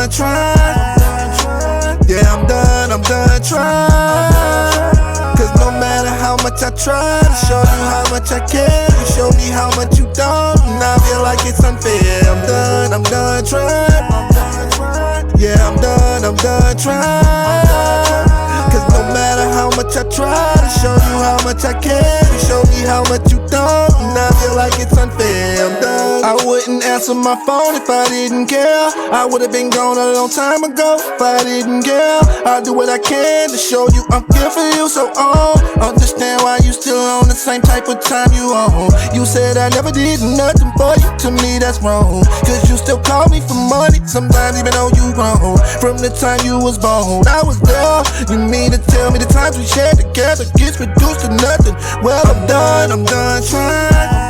done trying. Yeah, I'm done trying. Cause no matter how much I try to show you how much I care, you show me how much you don't, and I feel like it's unfair. I'm done trying. Yeah, I'm done trying. Cause no matter how much I try to show you how much I care, you show me how much you don't, and I feel like it's unfair. I'm done. I wouldn't answer my phone if I didn't care. I would've been gone a long time ago if I didn't care. I'll do what I can to show you I'm here for you, so understand why you still on the same type of time you on. You said I never did nothing for you, to me that's wrong. Cause you still call me for money, sometimes even though you wrong. From the time you was born, I was there. You mean to tell me the times we shared together gets reduced to nothing? Well, I'm done trying.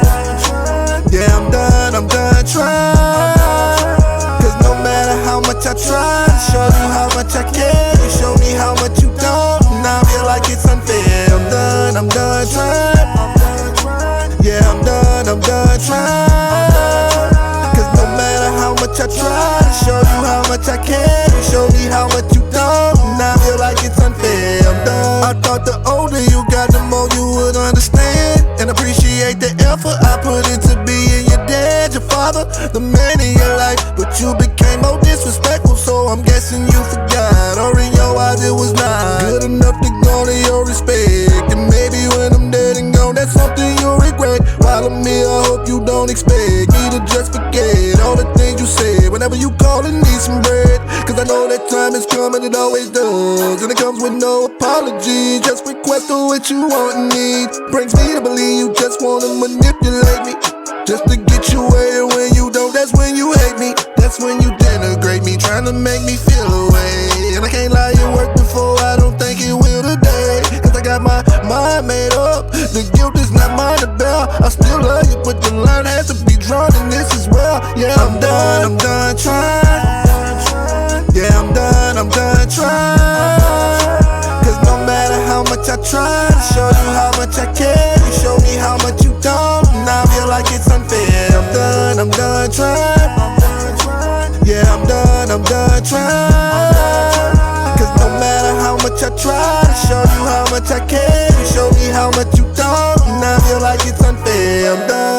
Yeah, I'm done trying. Cause no matter how much I try to show you how much I care, you show me how much you don't, and I feel like it's unfair. I'm done trying. Yeah, I'm done trying. Cause no matter how much I try to show you how much I care, you show me how much you don't, and I feel like it's unfair. I'm done. I thought the older you got, the more you would understand and appreciate the effort I put into being your dad, your father, the man in your life. But you became more disrespectful, so I'm guessing you forgot, or in your eyes it was not good enough to garner your respect. And maybe when I'm dead and gone, that's something you'll regret. While I'm here, I hope you don't expect me to just forget all the things you said whenever you call and need some bread. Cause I know that time is coming, it always does, and it comes with no apology. Just request of what you want and need. Brings me to believe you just wanna manipulate me, just to get you away. And when you don't, that's when you hate me. That's when you denigrate me, trying to make me feel away. And I can't lie, it worked before, I don't think it will today. Cause I got my mind made up, the guilt is not mine to bear. I still love you, but the line has to be drawn in this as well. Yeah, I'm done trying. Yeah, I'm done trying. Cause no matter how much I try to show you how much I care, you show me how much you don't, and I feel like it's unfair. I'm done trying. Yeah, I'm done trying. Cause no matter how much I try to show you how much I care, you show me how much you don't, and I feel like it's unfair. I'm done.